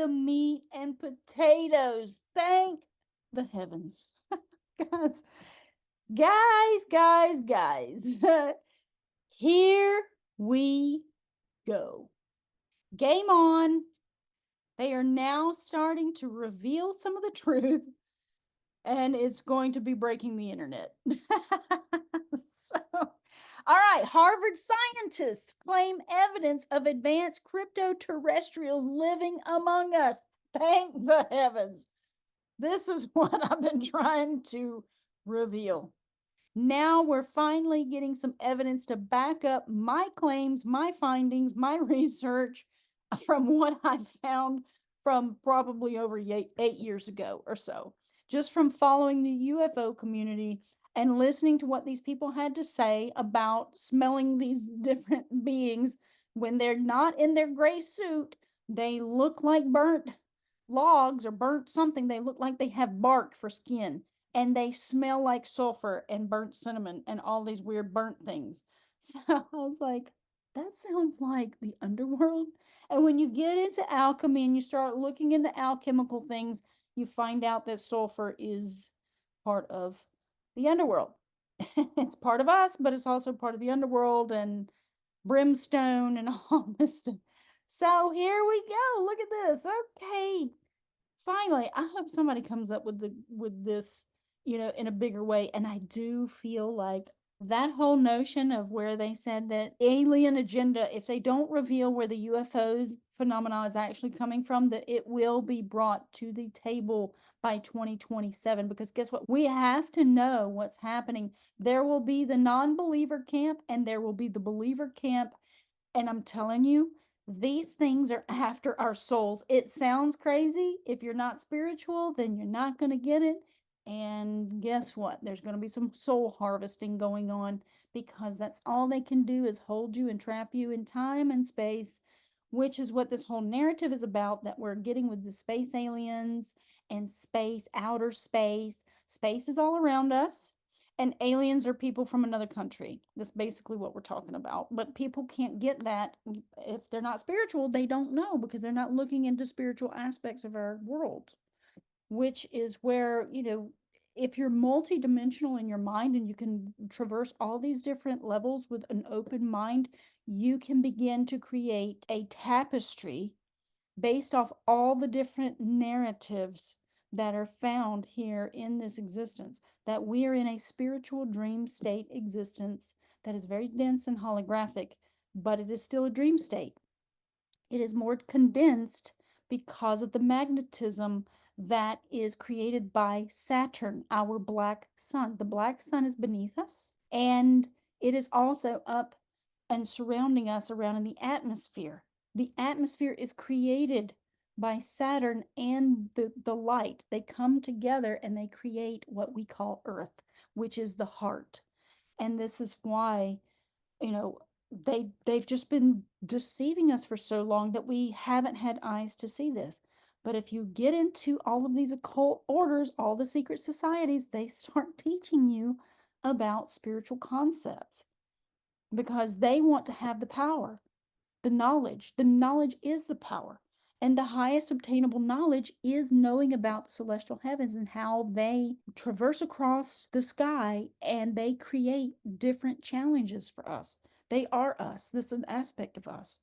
the meat and potatoes. Thank the heavens. guys, guys. Here we go. Game on. They are now starting to reveal some of the truth, and it's going to be breaking the internet. So, all right, Harvard scientists claim evidence of advanced cryptoterrestrials living among us. Thank the heavens. This is what I've been trying to reveal. Now we're finally getting some evidence to back up my claims, my findings, my research from what I found from probably over 8 years ago or so, just from following the UFO community and listening to what these people had to say about smelling these different beings. When they're not in their gray suit, they look like burnt logs or burnt something. They look like they have bark for skin, and they smell like sulfur and burnt cinnamon and all these weird burnt things. So I was like, that sounds like the underworld. And when you get into alchemy and you start looking into alchemical things, you find out that sulfur is part of the underworld. It's part of us, but it's also part of the underworld and brimstone and all this stuff. So here we go. Look at this. Okay. Finally, I hope somebody comes up with this, in a bigger way. And I do feel like that whole notion of where they said that alien agenda, if they don't reveal where the UFO phenomenon is actually coming from, that it will be brought to the table by 2027. Because guess what? We have to know what's happening. There will be the non-believer camp and there will be the believer camp. And I'm telling you, these things are after our souls. It sounds crazy. If you're not spiritual, then you're not going to get it. And guess what? There's going to be some soul harvesting going on, because that's all they can do is hold you and trap you in time and space, which is what this whole narrative is about, that we're getting with the space aliens and space, outer space. Space is all around us. And aliens are people from another country. That's basically what we're talking about. But people can't get that. If they're not spiritual, they don't know, because they're not looking into spiritual aspects of our world, which is where, if you're multidimensional in your mind and you can traverse all these different levels with an open mind, you can begin to create a tapestry based off all the different narratives that are found here in this existence, that we are in a spiritual dream state existence that is very dense and holographic, but it is still a dream state. It is more condensed because of the magnetism that is created by Saturn, our black sun. The black sun is beneath us, and it is also up and surrounding us around in the atmosphere. The atmosphere is created by Saturn and the light. They come together and they create what we call Earth, which is the heart. And this is why, you know, they've just been deceiving us for so long that we haven't had eyes to see this. But if you get into all of these occult orders, all the secret societies, they start teaching you about spiritual concepts, because they want to have the power, the knowledge. The knowledge is the power. And the highest obtainable knowledge is knowing about the celestial heavens and how they traverse across the sky and they create different challenges for us. They are us. This is an aspect of us.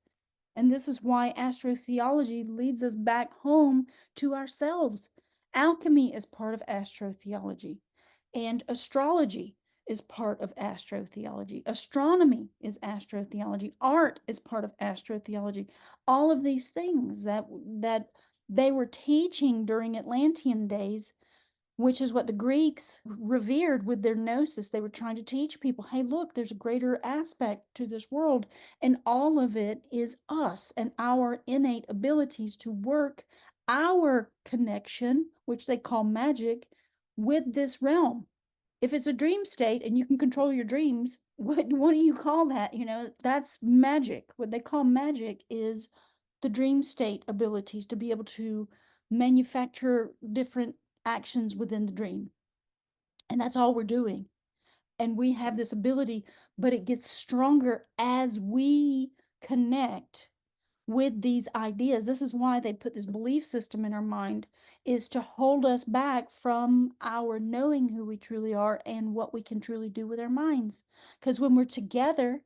And this is why astrotheology leads us back home to ourselves. Alchemy is part of astrotheology, and astrology is part of astrotheology. Astronomy is astrotheology. Art is part of astrotheology. All of these things that they were teaching during Atlantean days, which is what the Greeks revered with their gnosis. They were trying to teach people, hey, look, there's a greater aspect to this world, and all of it is us and our innate abilities to work our connection, which they call magic, with this realm. If it's a dream state and you can control your dreams, what do you call that? That's magic. What they call magic is the dream state abilities to be able to manufacture different actions within the dream. And that's all we're doing. And we have this ability, but it gets stronger as we connect with these ideas. This is why they put this belief system in our mind, is to hold us back from our knowing who we truly are and what we can truly do with our minds. Because when we're together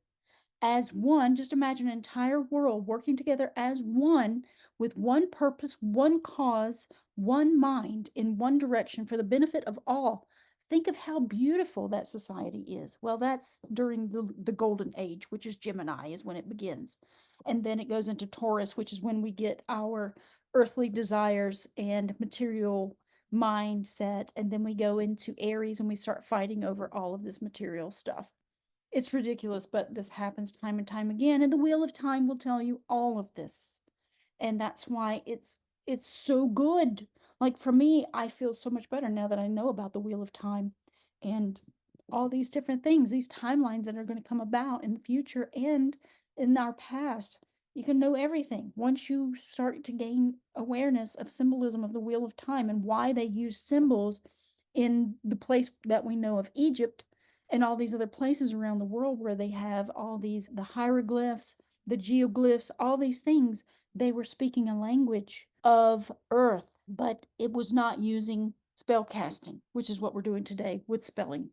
as one, just imagine an entire world working together as one with one purpose, one cause, one mind in one direction for the benefit of all. Think of how beautiful that society is. Well, that's during the golden age, which is Gemini, is when it begins. And then it goes into Taurus, which is when we get our earthly desires and material mindset. And then we go into Aries and we start fighting over all of this material stuff. It's ridiculous, but this happens time and time again, and the Wheel of Time will tell you all of this. And that's why it's so good. Like for me, I feel so much better now that I know about the Wheel of Time and all these different things, these timelines that are going to come about in the future and in our past. You can know everything once you start to gain awareness of symbolism of the Wheel of Time and why they use symbols in the place that we know of Egypt and all these other places around the world where they have all these the hieroglyphs, the geoglyphs, all these things. They were speaking a language of earth, but it was not using spell casting, which is what we're doing today with spelling.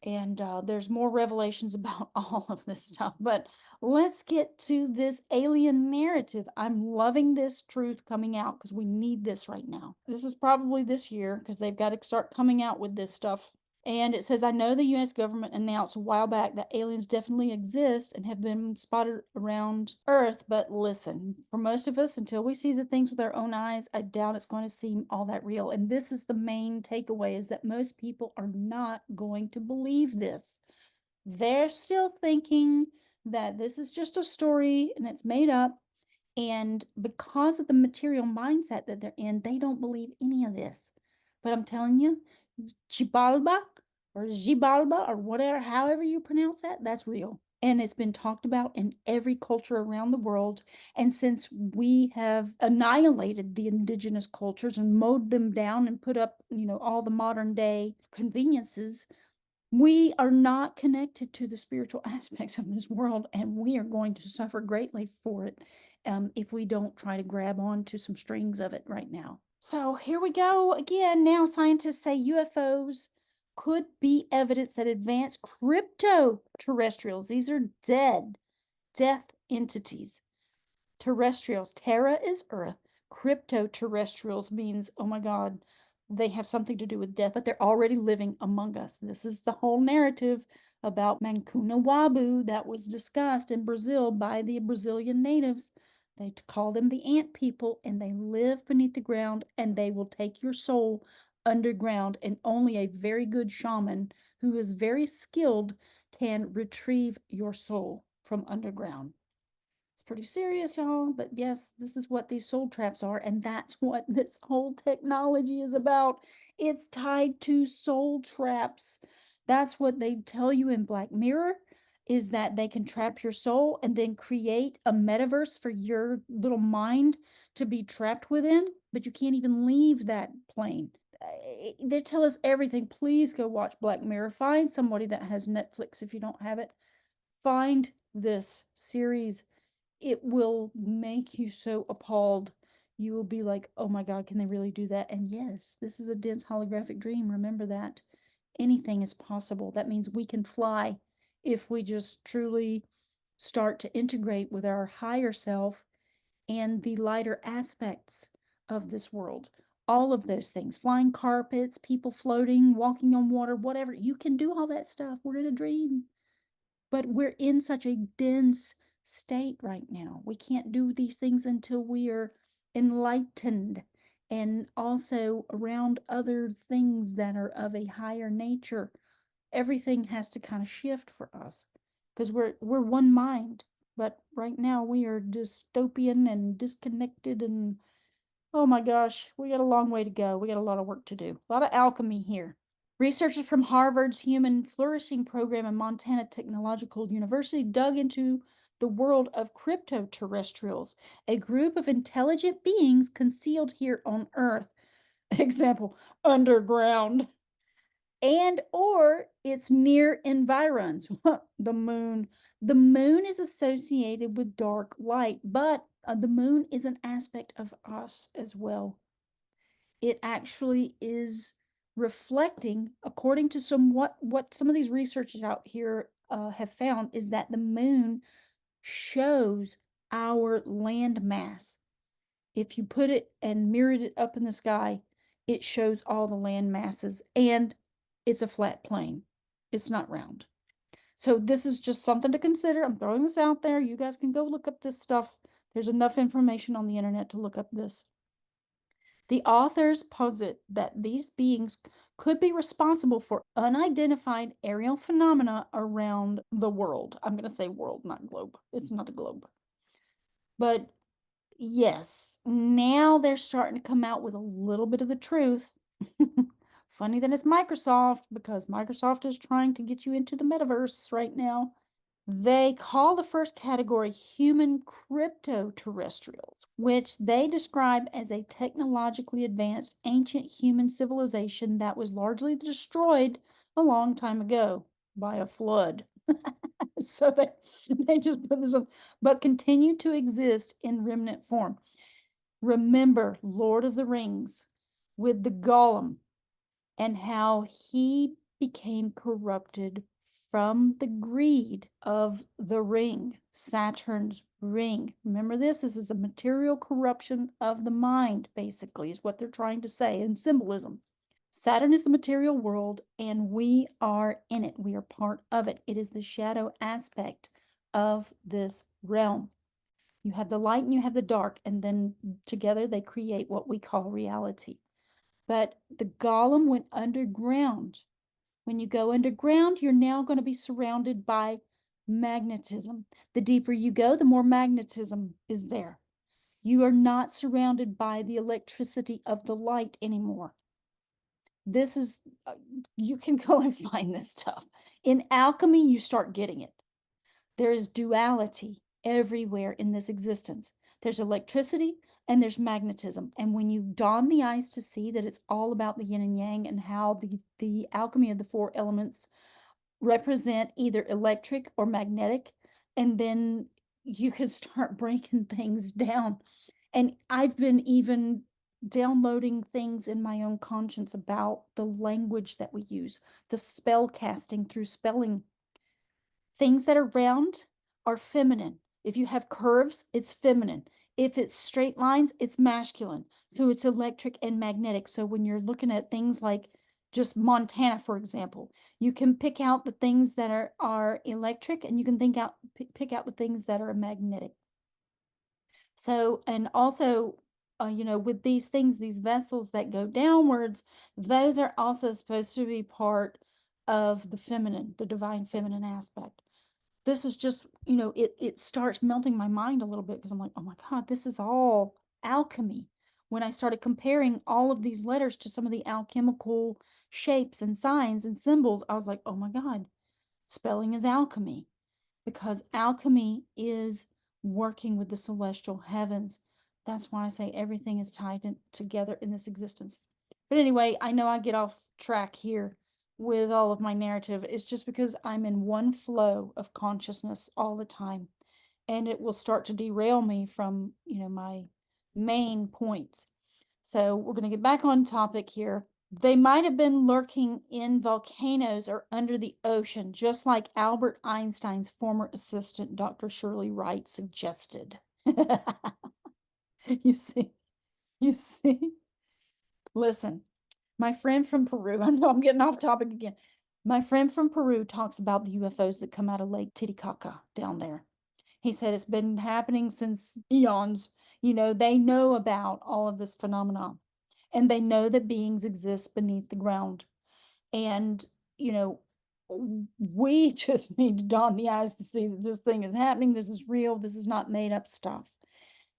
And there's more revelations about all of this stuff. But let's get to this alien narrative. I'm loving this truth coming out because we need this right now. This is probably this year because they've got to start coming out with this stuff. And it says, I know the US government announced a while back that aliens definitely exist and have been spotted around Earth. But listen, for most of us, until we see the things with our own eyes, I doubt it's going to seem all that real. And this is the main takeaway, is that most people are not going to believe this. They're still thinking that this is just a story and it's made up. And because of the material mindset that they're in, they don't believe any of this. But I'm telling you, Xibalba or Xibalba or whatever, however you pronounce that, that's real. And it's been talked about in every culture around the world. And since we have annihilated the indigenous cultures and mowed them down and put up, all the modern day conveniences, we are not connected to the spiritual aspects of this world, and we are going to suffer greatly for it if we don't try to grab on to some strings of it right now. So here we go again. Now scientists say UFOs could be evidence that advanced cryptoterrestrials, these are death entities. Terrestrials, terra is earth. Cryptoterrestrials means, oh my God, they have something to do with death, but they're already living among us. This is the whole narrative about Mancuna Wabu that was discussed in Brazil by the Brazilian natives. They call them the ant people, and they live beneath the ground, and they will take your soul underground, and only a very good shaman who is very skilled can retrieve your soul from underground. It's pretty serious, y'all, but yes, this is what these soul traps are, and that's what this whole technology is about. It's tied to soul traps. That's what they tell you in Black Mirror, is that they can trap your soul and then create a metaverse for your little mind to be trapped within, but you can't even leave that plane. They tell us everything. Please go watch Black Mirror. Find somebody that has Netflix if you don't have it. Find this series. It will make you so appalled. You will be like, oh my God, can they really do that? And yes, this is a dense holographic dream. Remember that. Anything is possible. That means we can fly if we just truly start to integrate with our higher self and the lighter aspects of this world. All of those things, flying carpets, people floating, walking on water, whatever. You can do all that stuff. We're in a dream. But we're in such a dense state right now. We can't do these things until we are enlightened and also around other things that are of a higher nature. Everything has to kind of shift for us because we're one mind. But right now we are dystopian and disconnected, and oh my gosh, we got a long way to go. We got a lot of work to do. A lot of alchemy here. Researchers from Harvard's Human Flourishing Program and Montana Technological University dug into the world of cryptoterrestrials, a group of intelligent beings concealed here on Earth. Example, underground. and or its near environs. The moon. The moon is associated with dark light, but the moon is an aspect of us as well. It actually is reflecting, according to what some of these researchers out here have found, is that the moon shows our land mass. If you put it and mirrored it up in the sky, it shows all the land masses, and it's a flat plane. It's not round. So this is just something to consider. I'm throwing this out there. You guys can go look up this stuff. There's enough information on the internet to look up this. The authors posit that these beings could be responsible for unidentified aerial phenomena around the world. I'm going to say world, not globe. It's not a globe. But yes, now they're starting to come out with a little bit of the truth. Funny that it's Microsoft, because Microsoft is trying to get you into the metaverse right now. They call the first category human cryptoterrestrials, which they describe as a technologically advanced ancient human civilization that was largely destroyed a long time ago by a flood. So they just put this on, but continue to exist in remnant form. Remember Lord of the Rings with the Gollum and how he became corrupted from the greed of the ring, Saturn's ring. Remember this? This is a material corruption of the mind, basically, is what they're trying to say in symbolism. Saturn is the material world, and we are in it. We are part of it. It is the shadow aspect of this realm. You have the light and you have the dark, and then together they create what we call reality. But the golem went underground. When you go underground, you're now going to be surrounded by magnetism. The deeper you go, the more magnetism is there. You are not surrounded by the electricity of the light anymore. This is, you can go and find this stuff. In alchemy, you start getting it. There is duality everywhere in this existence. There's electricity and there's magnetism. And when you dawn the eyes to see that it's all about the yin and yang and how the alchemy of the four elements represent either electric or magnetic, and then you can start breaking things down. And I've been even downloading things in my own conscience about the language that we use, the spell casting through spelling. Things that are round are feminine. If you have curves, it's feminine. If it's straight lines, it's masculine. So it's electric and magnetic. So when you're looking at things like just Montana, for example, you can pick out the things that are electric, and you can pick out the things that are magnetic. So, and also, with these things, these vessels that go downwards, those are also supposed to be part of the feminine, the divine feminine aspect. This is just, it starts melting my mind a little bit, because I'm like, oh my God, this is all alchemy. When I started comparing all of these letters to some of the alchemical shapes and signs and symbols, I was like, oh my God, spelling is alchemy, because alchemy is working with the celestial heavens. That's why I say everything is tied together in this existence. But anyway, I know I get off track here with all of my narrative. It's just because I'm in one flow of consciousness all the time, and it will start to derail me from, my main points. So we're going to get back on topic here. They might have been lurking in volcanoes or under the ocean, just like Albert Einstein's former assistant, Dr. Shirley Wright, suggested. You see, you see. Listen, my friend from Peru, I know I'm getting off topic again. My friend from Peru talks about the UFOs that come out of Lake Titicaca down there. He said it's been happening since eons. They know about all of this phenomenon, and they know that beings exist beneath the ground. And, you know, we just need to dawn the eyes to see that this thing is happening. This is real. This is not made up stuff.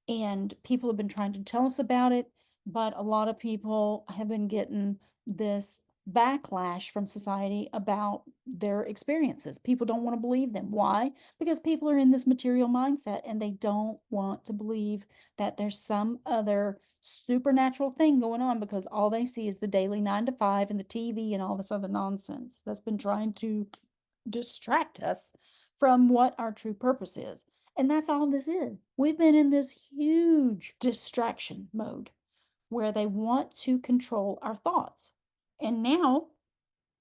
And people have been trying to tell us about it, but a lot of people have been getting this backlash from society about their experiences. People don't want to believe them. Why? Because people are in this material mindset and they don't want to believe that there's some other supernatural thing going on, because all they see is the daily 9 to 5 and the TV and all this other nonsense that's been trying to distract us from what our true purpose is. And that's all this is. We've been in this huge distraction mode where they want to control our thoughts. And now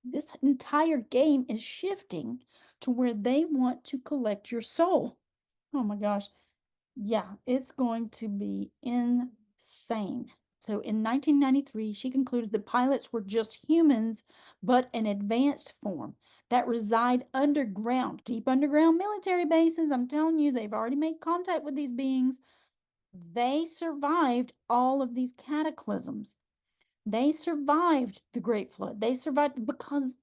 this entire game is shifting to where they want to collect your soul. Oh my gosh. Yeah, it's going to be insane. So in 1993, she concluded the pilots were just humans, but an advanced form that reside underground, deep underground military bases. I'm telling you, they've already made contact with these beings. They survived all of these cataclysms. They survived the Great Flood. They survived because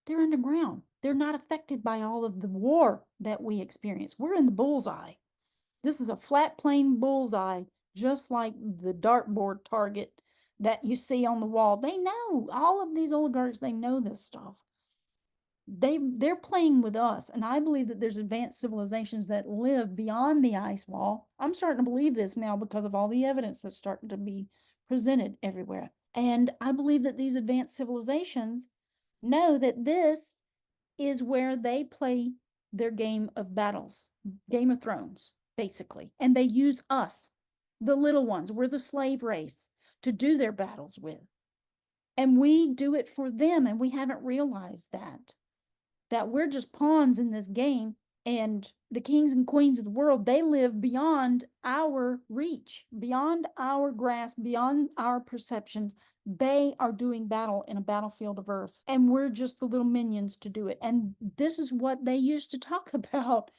they're underground. They're not affected by all of the war that we experience. We're in the bullseye. This is a flat plane bullseye, just like the dartboard target that you see on the wall. They know, all of these oligarchs, they know this stuff. They're playing with us, and I believe that there's advanced civilizations that live beyond the ice wall. I'm starting to believe this now because of all the evidence that's starting to be presented everywhere. And I believe that these advanced civilizations know that this is where they play their game of battles, Game of Thrones, basically. And they use us, the little ones, we're the slave race, to do their battles with. And we do it for them, and we haven't realized that we're just pawns in this game, and the kings and queens of the world, they live beyond our reach, beyond our grasp, beyond our perceptions. They are doing battle in a battlefield of earth, and we're just the little minions to do it. And this is what they used to talk about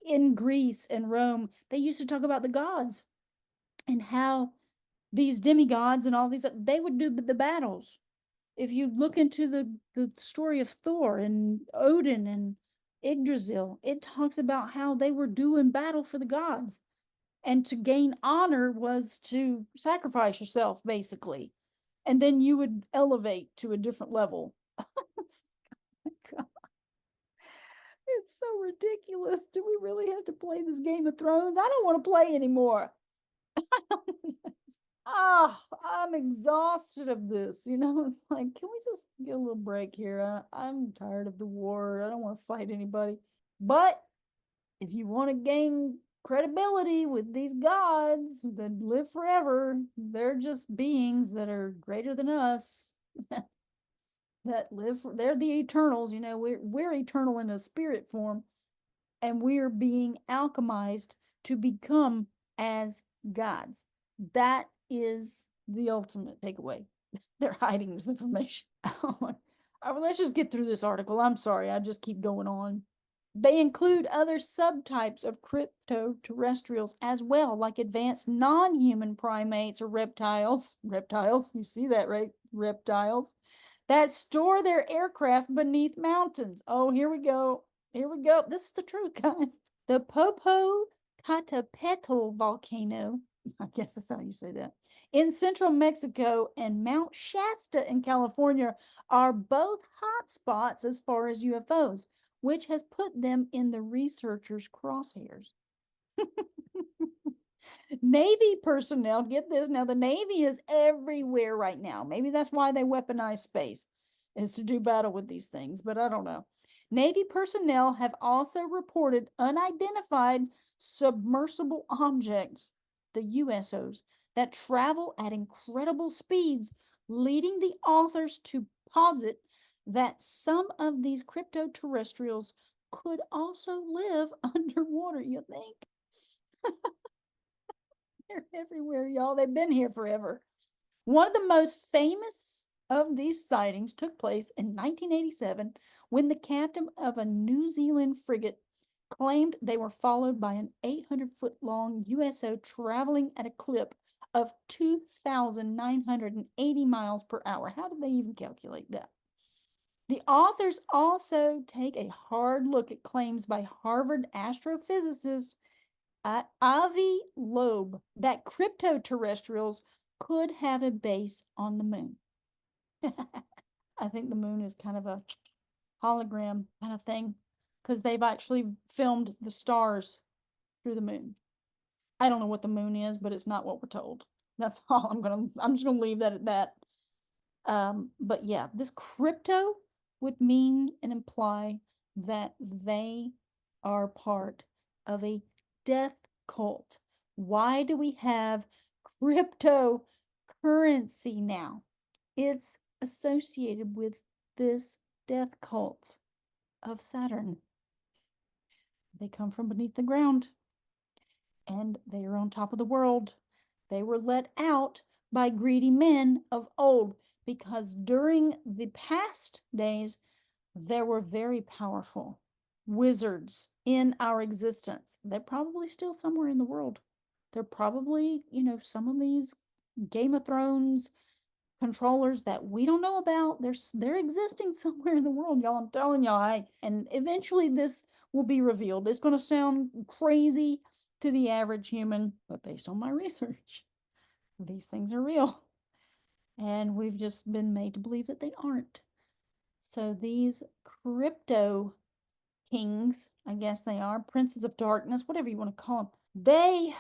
in Greece and Rome. They used to talk about the gods and how these demigods and all these, they would do the battles. If you look into the story of Thor and Odin and Yggdrasil, it talks about how they were doing battle for the gods. And to gain honor was to sacrifice yourself, basically. And then you would elevate to a different level. It's so ridiculous. Do we really have to play this Game of Thrones? I don't want to play anymore. Ah, I'm exhausted of this. It's like, can we just get a little break here? I'm tired of the war. I don't want to fight anybody. But if you want to gain credibility with these gods that live forever, they're just beings that are greater than us, that live for, they're the eternals. We're eternal in a spirit form, and we're being alchemized to become as gods. That is the ultimate takeaway. They're hiding this information. Let's just get through this article. I'm sorry, I just keep going on. They include other subtypes of cryptoterrestrials as well, like advanced non-human primates or reptiles. Reptiles, you see that, right? Reptiles that store their aircraft beneath mountains. Oh, here we go. Here we go. This is the truth, guys. The Popocatépetl volcano, I guess that's how you say that, in central Mexico and Mount Shasta in California are both hotspots as far as UFOs, which has put them in the researchers' crosshairs. Navy personnel, get this now, the Navy is everywhere right now. Maybe that's why they weaponize space, is to do battle with these things, but I don't know. Navy personnel have also reported unidentified submersible objects, the USOs, that travel at incredible speeds, leading the authors to posit that some of these cryptoterrestrials could also live underwater, you think? They're everywhere, y'all. They've been here forever. One of the most famous of these sightings took place in 1987 when the captain of a New Zealand frigate claimed they were followed by an 800-foot-long USO traveling at a clip of 2,980 miles per hour. How did they even calculate that? The authors also take a hard look at claims by Harvard astrophysicist Avi Loeb that cryptoterrestrials could have a base on the moon. I think the moon is kind of a hologram kind of thing because they've actually filmed the stars through the moon. I don't know what the moon is, but it's not what we're told. That's all I'm just gonna leave that at that. But yeah, this crypto would mean and imply that they are part of a death cult. Why do we have cryptocurrency now? It's associated with this death cult of Saturn. They come from beneath the ground and they are on top of the world. They were let out by greedy men of old because during the past days, there were very powerful wizards in our existence. They're probably still somewhere in the world. They're probably, some of these Game of Thrones controllers that we don't know about. They're existing somewhere in the world, y'all. I'm telling y'all. And eventually this will be revealed. It's going to sound crazy to the average human, but based on my research, these things are real. And we've just been made to believe that they aren't. So these crypto kings, I guess they are, princes of darkness, whatever you want to call them, they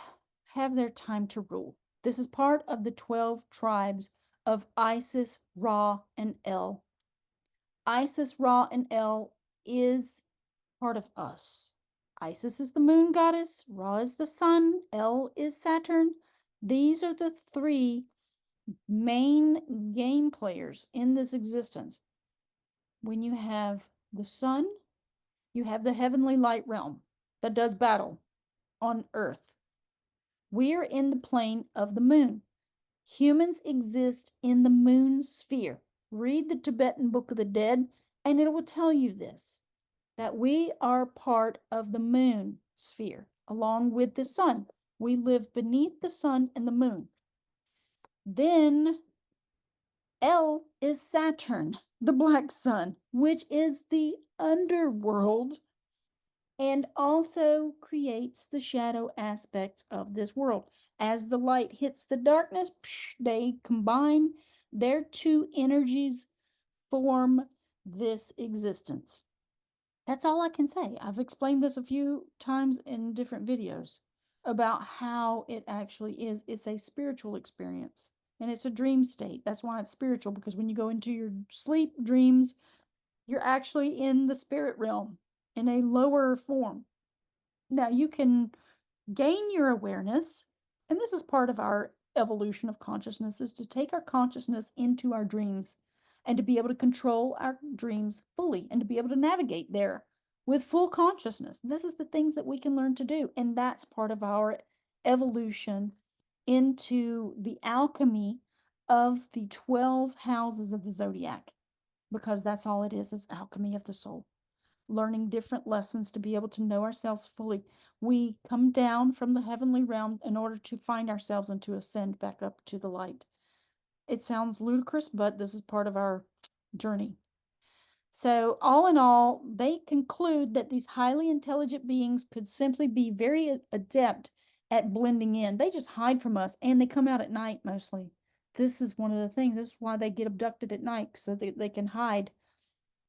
have their time to rule. This is part of the 12 tribes of Isis, Ra, and El. Isis, Ra, and El is part of us. Isis is the moon goddess, Ra is the sun, El is Saturn. These are the three main game players in this existence. When you have the sun, you have the heavenly light realm that does battle on Earth. We're in the plane of the moon. Humans exist in the moon sphere. Read the Tibetan Book of the Dead, and it will tell you this, that we are part of the moon sphere, along with the sun. We live beneath the sun and the moon. Then El is Saturn, the black sun, which is the underworld and also creates the shadow aspects of this world. As the light hits the darkness, they combine. Their two energies form this existence. That's all I can say. I've explained this a few times in different videos about how it actually is. It's a spiritual experience and it's a dream state. That's why it's spiritual, because when you go into your sleep dreams, you're actually in the spirit realm in a lower form. Now, you can gain your awareness, and this is part of our evolution of consciousness, is to take our consciousness into our dreams and to be able to control our dreams fully and to be able to navigate there with full consciousness. This is the things that we can learn to do, and that's part of our evolution into the alchemy of the 12 houses of the zodiac, because that's all it is alchemy of the soul. Learning different lessons to be able to know ourselves fully. We come down from the heavenly realm in order to find ourselves and to ascend back up to the light. It sounds ludicrous, but this is part of our journey. So, all in all, they conclude that these highly intelligent beings could simply be very adept at blending in. They just hide from us and they come out at night mostly. This is one of the things. This is why they get abducted at night, so that they can hide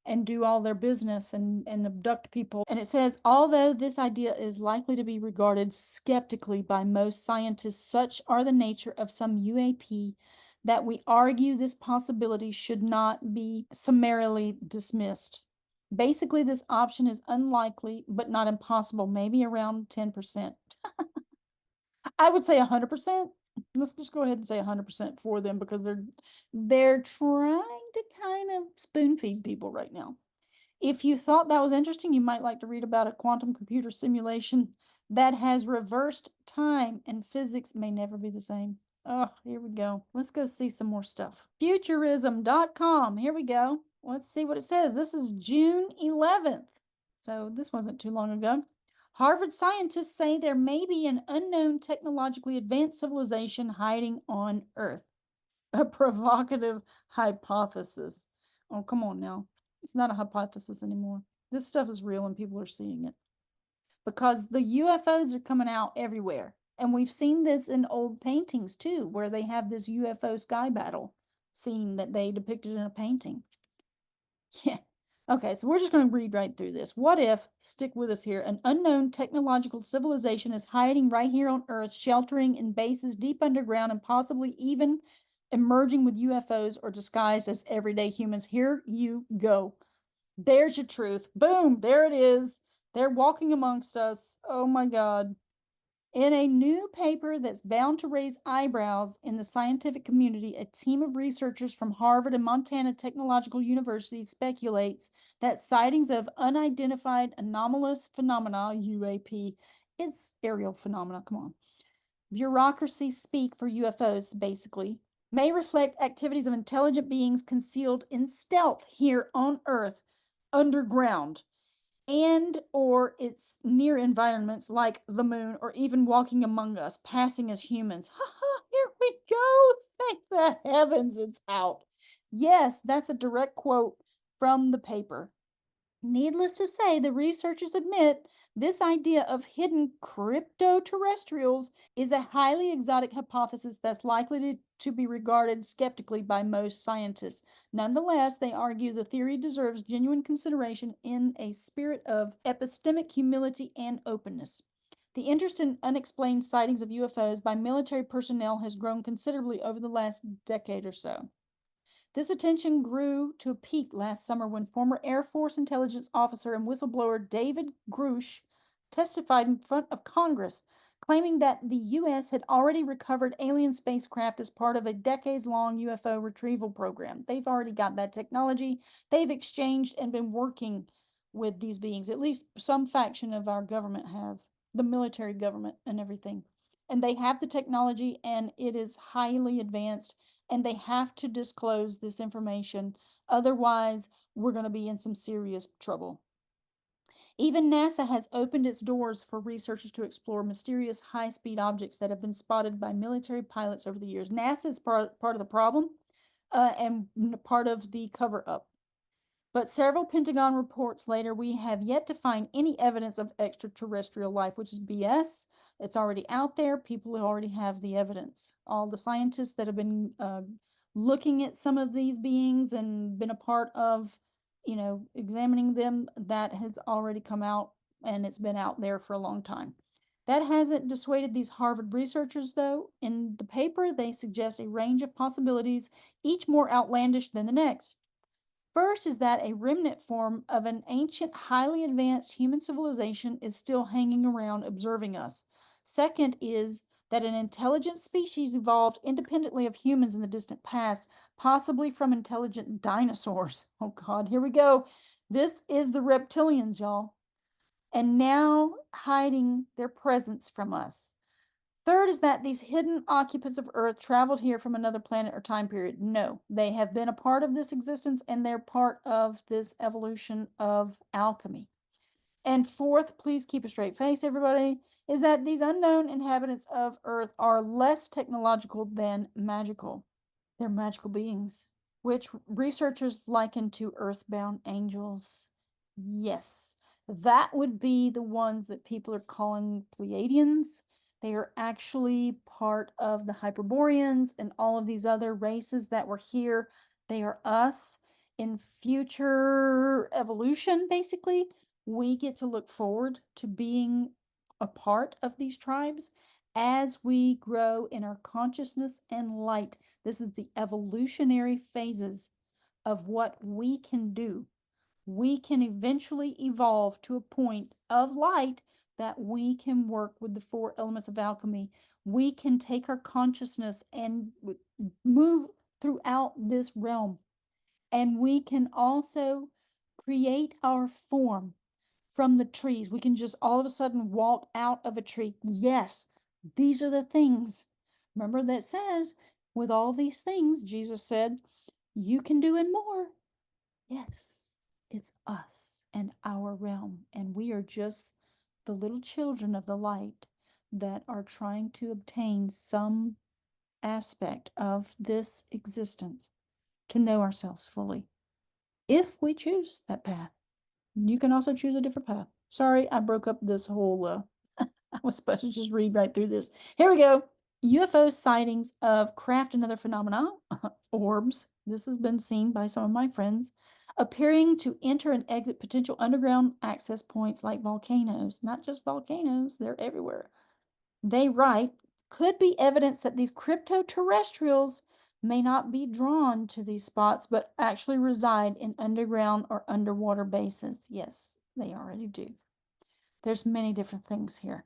and do all their business and abduct people. And it says, although this idea is likely to be regarded skeptically by most scientists, such are the nature of some UAP that we argue this possibility should not be summarily dismissed. Basically, this option is unlikely, but not impossible, maybe around 10%. I would say 100%. Let's just go ahead and say 100% for them, because they're trying to kind of spoon feed people right now. If you thought that was interesting, you might like to read about a quantum computer simulation that has reversed time, and physics may never be the same. Oh, here we go. Let's go see some more stuff. Futurism.com. Here we go. Let's see what it says. This is June 11th. So this wasn't too long ago. Harvard scientists say there may be an unknown technologically advanced civilization hiding on Earth. A provocative hypothesis. Oh, come on now. It's not a hypothesis anymore. This stuff is real and people are seeing it. Because the UFOs are coming out everywhere. And we've seen this in old paintings too, where they have this UFO sky battle scene that they depicted in a painting. Yeah. Okay, so we're just going to read right through this. What if, stick with us here, an unknown technological civilization is hiding right here on Earth, sheltering in bases deep underground and possibly even emerging with UFOs or disguised as everyday humans? Here you go. There's your truth. Boom, there it is. They're walking amongst us. Oh my God. In a new paper that's bound to raise eyebrows in the scientific community, a team of researchers from Harvard and Montana Technological University speculates that sightings of unidentified anomalous phenomena, UAP, it's aerial phenomena, come on, bureaucracy speak for UFOs, basically, may reflect activities of intelligent beings concealed in stealth here on Earth, underground, and or its near environments like the moon, or even walking among us, passing as humans. Ha ha, here we go. Thank the heavens it's out. Yes, that's a direct quote from the paper. Needless to say, the researchers admit this idea of hidden cryptoterrestrials is a highly exotic hypothesis that's likely to be regarded skeptically by most scientists. Nonetheless, they argue the theory deserves genuine consideration in a spirit of epistemic humility and openness. The interest in unexplained sightings of UFOs by military personnel has grown considerably over the last decade or so. This attention grew to a peak last summer when former Air Force intelligence officer and whistleblower David Grush testified in front of Congress, claiming that the U.S. had already recovered alien spacecraft as part of a decades-long UFO retrieval program. They've already got that technology. They've exchanged and been working with these beings. At least some faction of our government has, the military government and everything. And they have the technology, and it is highly advanced, and they have to disclose this information. Otherwise, we're going to be in some serious trouble. Even NASA has opened its doors for researchers to explore mysterious high speed objects that have been spotted by military pilots over the years. NASA is part of the problem and part of the cover up. But several Pentagon reports later, we have yet to find any evidence of extraterrestrial life, which is BS. It's already out there. People already have the evidence. All the scientists that have been looking at some of these beings and been a part of, examining them, that has already come out, and it's been out there for a long time. That hasn't dissuaded these Harvard researchers, though. In the paper, they suggest a range of possibilities, each more outlandish than the next. First is that a remnant form of an ancient, highly advanced human civilization is still hanging around observing us. Second is that an intelligent species evolved independently of humans in the distant past, possibly from intelligent dinosaurs. Oh God, here we go. This is the reptilians, y'all, and now hiding their presence from us. Third is that these hidden occupants of Earth traveled here from another planet or time period. No, they have been a part of this existence, and they're part of this evolution of alchemy. And fourth, please keep a straight face, everybody, is that these unknown inhabitants of Earth are less technological than magical. They're magical beings, which researchers liken to earthbound angels. Yes, that would be the ones that people are calling Pleiadians. They are actually part of the Hyperboreans and all of these other races that were here. They are us in future evolution, basically. We get to look forward to being a part of these tribes as we grow in our consciousness and light. This is the evolutionary phases of what we can do. We can eventually evolve to a point of light that we can work with the four elements of alchemy. We can take our consciousness and move throughout this realm. And we can also create our form from the trees. We can just all of a sudden walk out of a tree. Yes, these are the things. Remember that says, with all these things, Jesus said, you can do and more. Yes, it's us and our realm. And we are just the little children of the light that are trying to obtain some aspect of this existence to know ourselves fully, if we choose that path. You can also choose a different path. Sorry, I broke up this whole, I was supposed to just read right through this. Here we go. UFO sightings of craft and other phenomena, orbs. This has been seen by some of my friends. appearing to enter and exit potential underground access points like volcanoes. Not just volcanoes, they're everywhere. They write, could be evidence that these cryptoterrestrials may not be drawn to these spots, but actually reside in underground or underwater bases. Yes, they already do. There's many different things here.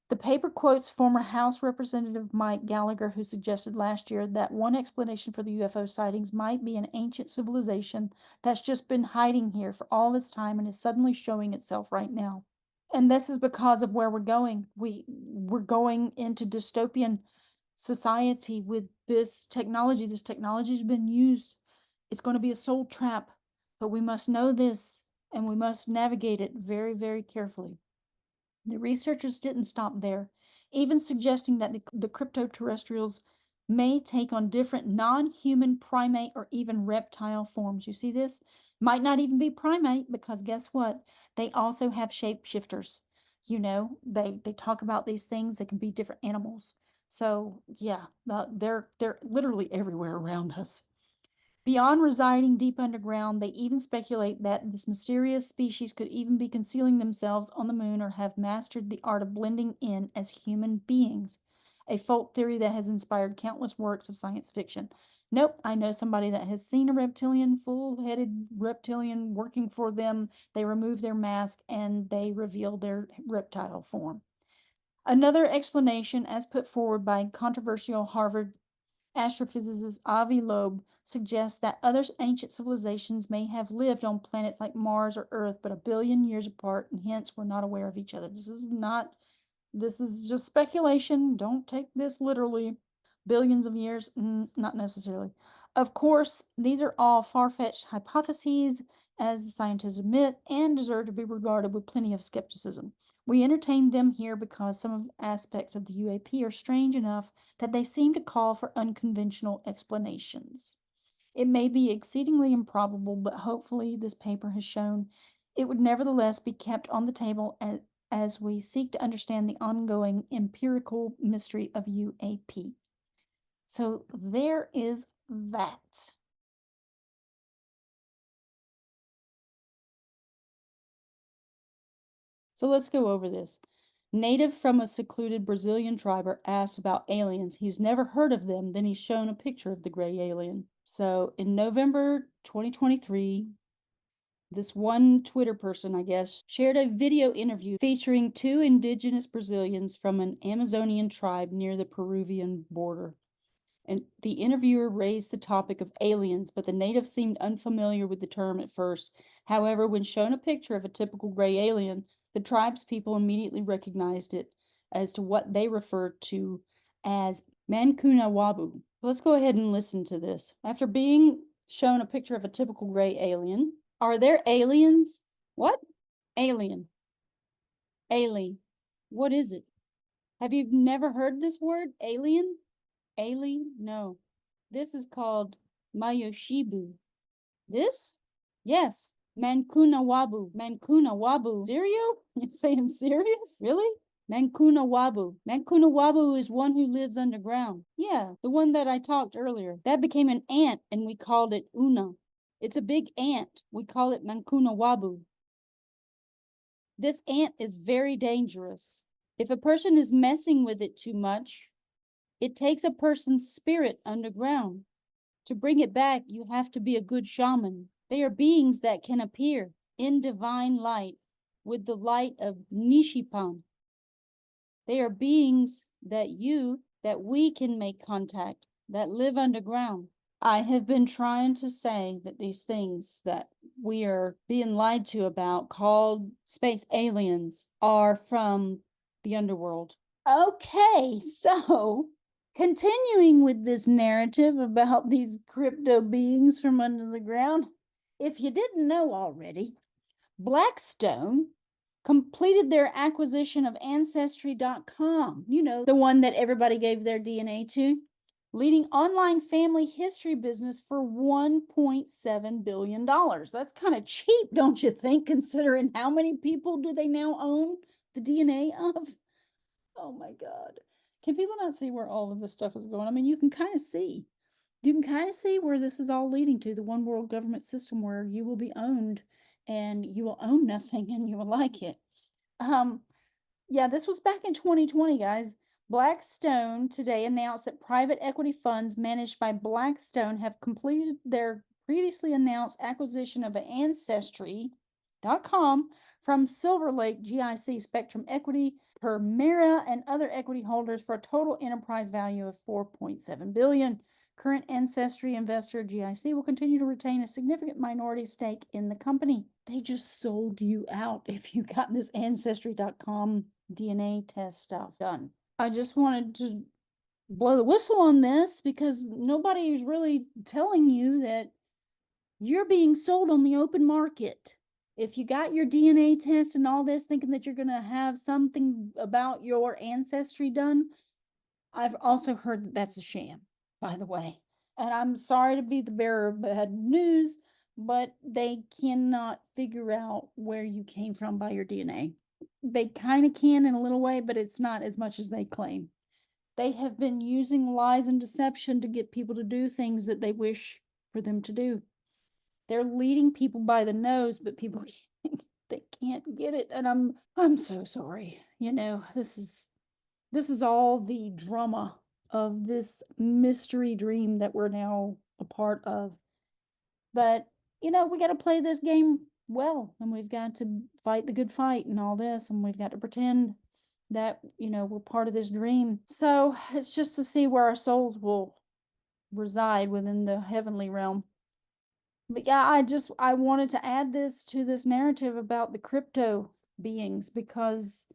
The paper quotes former House Representative Mike Gallagher, who suggested last year that one explanation for the UFO sightings might be an ancient civilization that's just been hiding here for all this time and is suddenly showing itself right now. And this is because of where we're going. We're going into dystopian society with this technology. This technology has been used. It's going to be a soul trap, but we must know this and we must navigate it very, very carefully. The researchers didn't stop there, even suggesting that the cryptoterrestrials may take on different non-human primate or even reptile forms. You see this? Might not even be primate because guess what? They also have shapeshifters. They talk about these things that can be different animals. So yeah, they're literally everywhere around us. Beyond residing deep underground, they even speculate that this mysterious species could even be concealing themselves on the moon or have mastered the art of blending in as human beings, a folk theory that has inspired countless works of science fiction. Nope, I know somebody that has seen a reptilian, full-headed reptilian working for them. They remove their mask and they reveal their reptile form. Another explanation, as put forward by controversial Harvard astrophysicist Avi Loeb, suggests that other ancient civilizations may have lived on planets like Mars or Earth, but a billion years apart, and hence were not aware of each other. This is just speculation. Don't take this literally. Billions of years? Not necessarily. Of course, these are all far-fetched hypotheses, as the scientists admit, and deserve to be regarded with plenty of skepticism. We entertain them here because some aspects of the UAP are strange enough that they seem to call for unconventional explanations. It may be exceedingly improbable, but hopefully this paper has shown it would nevertheless be kept on the table as we seek to understand the ongoing empirical mystery of UAP. So there is that. So let's go over this. Native from a secluded Brazilian tribe are asked about aliens. He's never heard of them. Then he's shown a picture of the gray alien. So in November 2023, this one Twitter person, I guess, shared a video interview featuring two indigenous Brazilians from an Amazonian tribe near the Peruvian border. And the interviewer raised the topic of aliens, but the native seemed unfamiliar with the term at first. However, when shown a picture of a typical gray alien, the tribe's people immediately recognized it as to what they referred to as Mancunawabu. Let's go ahead and listen to this. After being shown a picture of a typical gray alien, are there aliens? What? Alien. Alien. What is it? Have you never heard this word? Alien? Alien? No. This is called Mayoshibu. This? Yes. Mancunawabu. Mancunawabu. Serial? You're saying serious? Really? Mancunawabu. Mancunawabu is one who lives underground. Yeah, the one that I talked earlier. That became an ant and we called it Una. It's a big ant. We call it Mancunawabu. This ant is very dangerous. If a person is messing with it too much, it takes a person's spirit underground. To bring it back, you have to be a good shaman. They are beings that can appear in divine light with the light of Nishipan. They are beings that we can make contact, that live underground. I have been trying to say that these things that we are being lied to about, called space aliens, are from the underworld. Okay, so continuing with this narrative about these crypto beings from under the ground, if you didn't know already, Blackstone completed their acquisition of Ancestry.com, the one that everybody gave their DNA to, leading online family history business for $1.7 billion. That's kind of cheap, don't you think, considering how many people do they now own the DNA of? Oh my God. Can people not see where all of this stuff is going? I mean, you can kind of see. you can kind of see where this is all leading to, the one world government system where you will be owned and you will own nothing and you will like it. Yeah, this was back in 2020, guys. Blackstone today announced that private equity funds managed by Blackstone have completed their previously announced acquisition of Ancestry.com from Silver Lake GIC Spectrum Equity, Permira, and other equity holders for a total enterprise value of $4.7 billion. Current Ancestry investor GIC will continue to retain a significant minority stake in the company. They just sold you out if you got this Ancestry.com DNA test stuff done. I just wanted to blow the whistle on this because nobody is really telling you that you're being sold on the open market. If you got your DNA test and all this thinking that you're going to have something about your ancestry done, I've also heard that that's a sham, by the way. And I'm sorry to be the bearer of bad news, but they cannot figure out where you came from by your DNA. They kind of can in a little way, but it's not as much as they claim. They have been using lies and deception to get people to do things that they wish for them to do. They're leading people by the nose, but people can't, they can't get it. And I'm so sorry. You know, this is all the drama of this mystery dream that we're now a part of. But, you know, we got to play this game well, and we've got to fight the good fight and all this, and we've got to pretend that, you know, we're part of this dream. So it's just to see where our souls will reside within the heavenly realm. But yeah, I wanted to add this to this narrative about the crypto beings because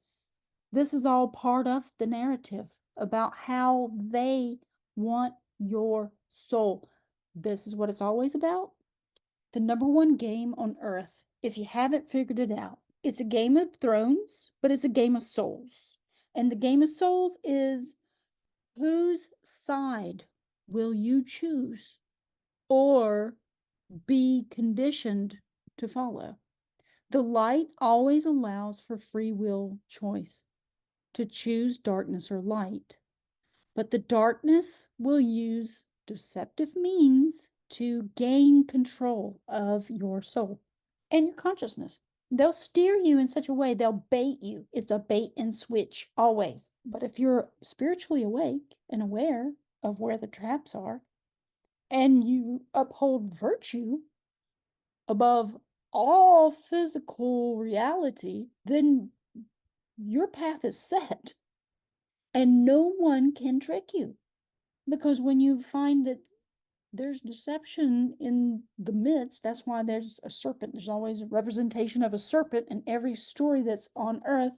this is all part of the narrative about how they want your soul. This is what it's always about. The number one game on earth, if you haven't figured it out, it's a game of thrones, but it's a game of souls. And the game of souls is whose side will you choose or be conditioned to follow? The light always allows for free will choice to choose darkness or light, but the darkness will use deceptive means to gain control of your soul and your consciousness. They'll steer you in such a way, they'll bait you. It's a bait and switch always. But if you're spiritually awake and aware of where the traps are, and you uphold virtue above all physical reality, then your path is set and no one can trick you. Because when you find that there's deception in the midst, that's why there's a serpent. There's always a representation of a serpent in every story that's on earth.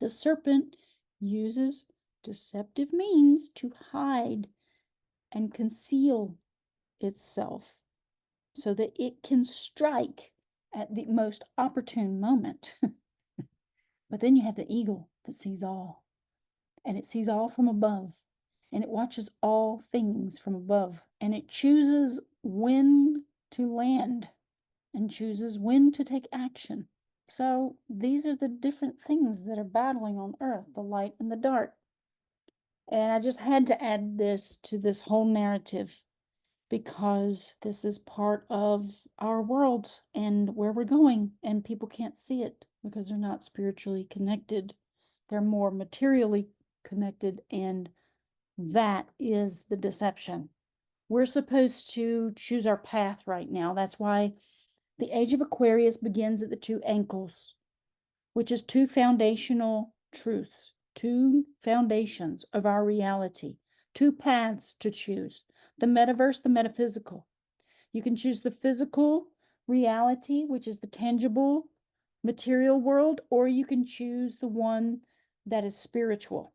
The serpent uses deceptive means to hide and conceal itself so that it can strike at the most opportune moment. But then you have the eagle that sees all, and it sees all from above, and it watches all things from above, and it chooses when to land and chooses when to take action. So these are the different things that are battling on earth, the light and the dark. And I just had to add this to this whole narrative because this is part of our world and where we're going, and people can't see it because they're not spiritually connected. They're more materially connected, and that is the deception. We're supposed to choose our path right now. That's why the age of Aquarius begins at the two ankles, which is two foundational truths, two foundations of our reality, two paths to choose: the metaverse, the metaphysical. You can choose the physical reality, which is the tangible material world, or you can choose the one that is spiritual.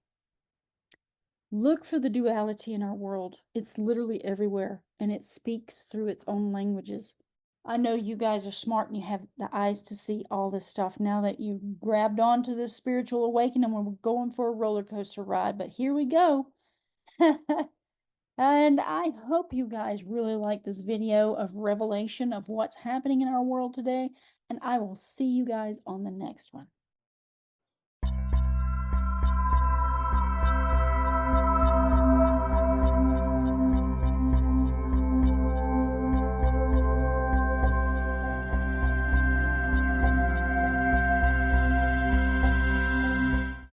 Look for the duality in our world. It's literally everywhere, and it speaks through its own languages. I know you guys are smart and you have the eyes to see all this stuff now that you grabbed onto this spiritual awakening. We're going for a roller coaster ride, but here we go. And I hope you guys really like this video of revelation of what's happening in our world today, and I will see you guys on the next one.